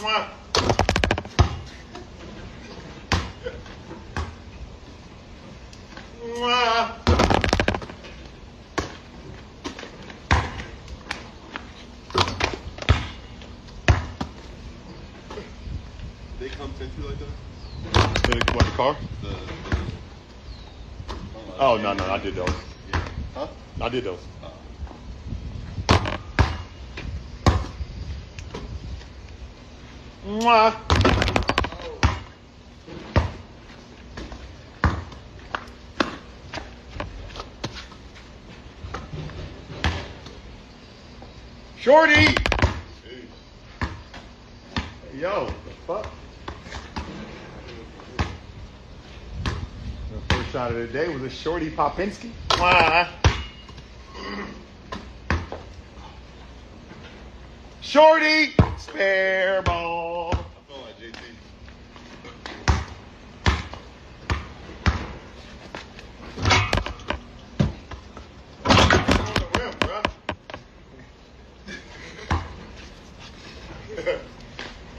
Mwah. Mwah. They come sent you like that? What, the car? Oh, no, I did those. Yeah. Huh? I did those. Mwah. Shorty! Hey, yo, the fuck? The first shot of the day was a Shorty Popinski. Mwah. Shorty! Spare ball. I feel like JT. On the rim, bruh.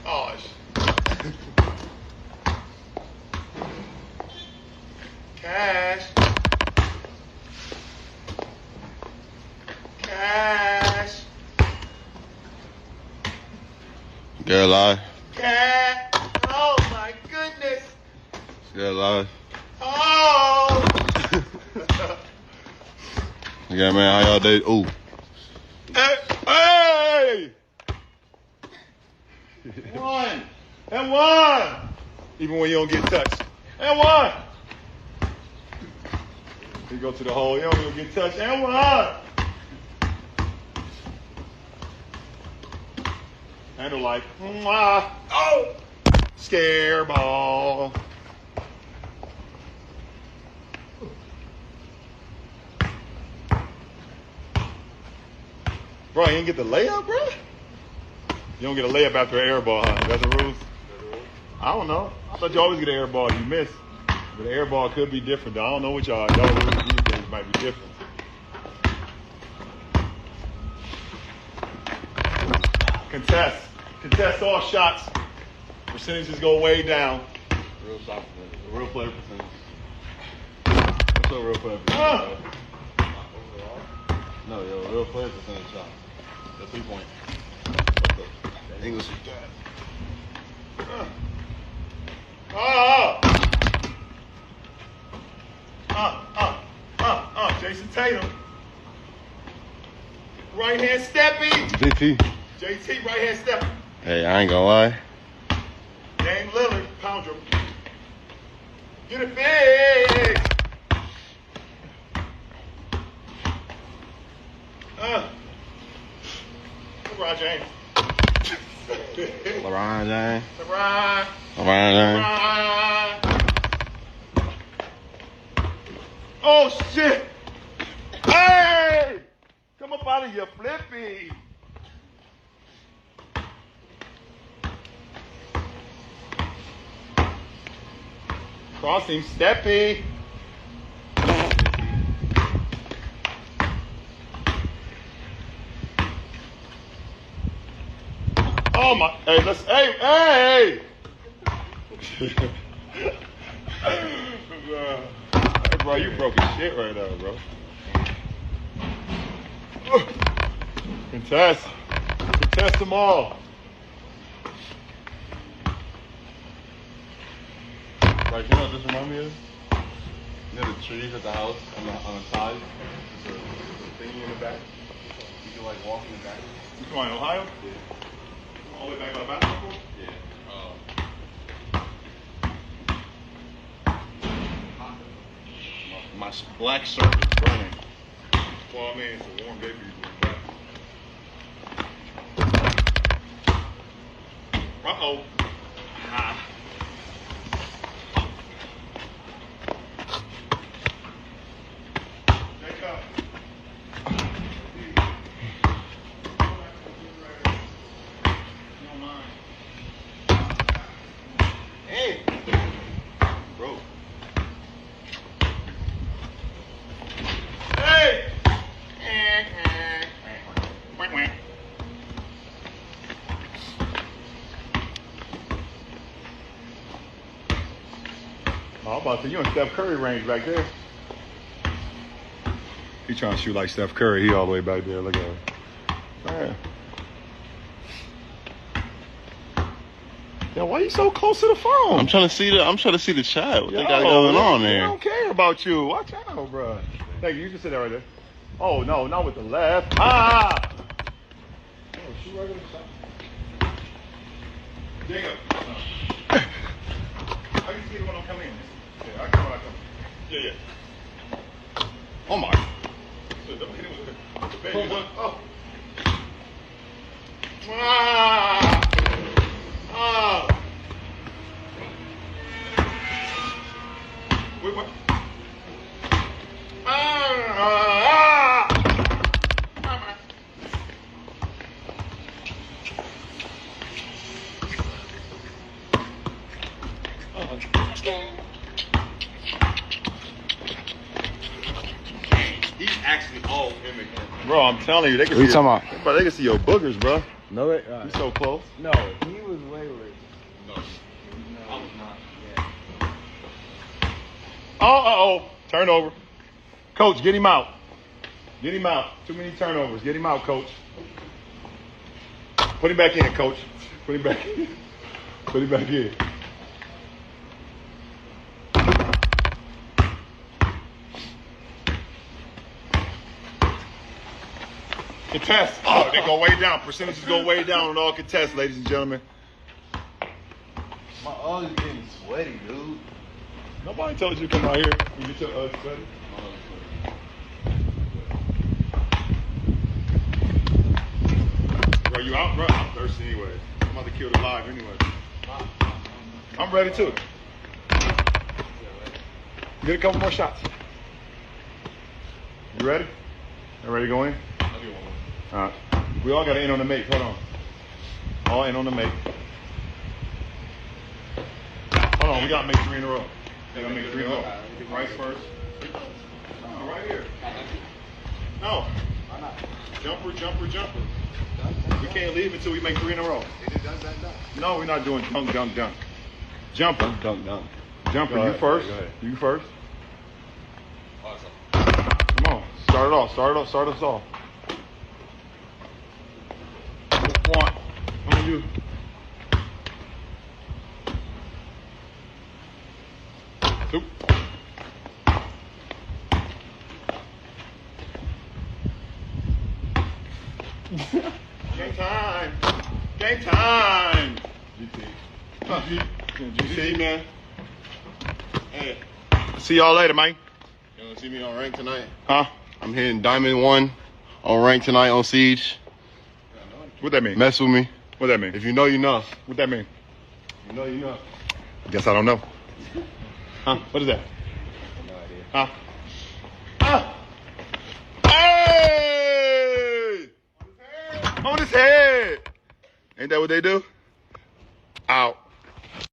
Oh, cash. Cash. Get alive. Cash. Oh my goodness. Get alive. Oh. Yeah, man. How y'all day? Ooh. Hey. Hey. One. And one. Even when you don't get touched. And one. You go to the hole, you don't even get touched. And one. Handle like, mwah. Oh. Scare ball. Bro, you didn't get the layup, bro? You don't get a layup after an air ball, huh? Is that the rules? I don't know. I thought you always get an air ball. You miss. But an air ball could be different, though. I don't know what y'all rules these days might be different. Contest. Contest all shots. Percentages go way down. Real shot. Real player percentage. What's up, real player percentage? No, yo, real player percentage shots. The 3 point. English is Jason Tatum. Right hand steppy. JT. JT, right hand steppy. Hey, I ain't gonna lie. Dame Lillard, pound dribble. Get it fixed. LeBron James. LeBron James. LeBron. LeBron James. Oh shit! Hey! Come up out of your flippy. Crossing steppy. Oh my! Hey, let's. Hey! Hey, bro, you broke his shit right now, bro. Contest them all. Like, you know what this remind me of? You know the trees at the house on the side? There's a thingy in the back. You can like walk in the back. You from Ohio? Yeah. All the way back on the basketball court? Yeah. My black shirt is burning. Well, I mean, it's a warm day for you. Uh-oh. Ah. Take up. Hey! Bro. Hey! about to say, you in Steph Curry range back there. He trying to shoot like Steph Curry. He all the way back there. Look at him. Man. Yo, why you so close to the phone? I'm trying to see the chat. What they got going on They there? don't care about you. Watch out, bro. Thank you. You can sit there right there. Oh no, not with the left. Ah! Oh, shoot right in the shot. Jacob. I can see it when I'm coming in. Yeah, I can when I come. Yeah, yeah. Oh my. Don't hit him with the baby. Oh. Ah! Ah! Wait, what? Ah! He's actually all him again. Bro, I'm telling you, they can What you see talking about? Bro, they can see your boogers, bro. No, wait. You so close. No, he was way worse. No. No, not yet. Oh. Turnover. Coach, get him out. Get him out. Too many turnovers. Get him out, coach. Put him back in, coach. Put him back in. Put him back in. Contest. Oh, they go way down. Percentages go way down on all contests, ladies and gentlemen. My arms is getting sweaty, dude. Nobody told you to come out here. You get your sweaty. Bro, you out, bro? I'm thirsty anyway. I'm about to kill the live anyway. I'm ready too. Get a couple more shots. You ready? You ready to go in? I'll get one. All right. We all got to in on the make. Hold on. All in on the make. Hold on. We got to make 3 in a row. We got to make 3 in a row. Bryce first. No, right here. No. Why not? Jumper. We can't leave until we make 3 in a row. No, we're not doing dunk. Jumper. Dunk. Jumper, Go you ahead, first. go ahead. You first. Awesome. Come on. Start us off. 1. On you. 2. Game time. GT, man. Hey, See y'all later, man. you wanna see me on rank tonight? Huh? I'm hitting Diamond 1 on rank tonight on Siege. What that mean? Mess with me. What that mean? If you know, you know. What that mean? You know, you know. Guess I don't know. Huh? What is that? No idea. Huh? Ah! Hey! On his head! Ain't that what they do? Out.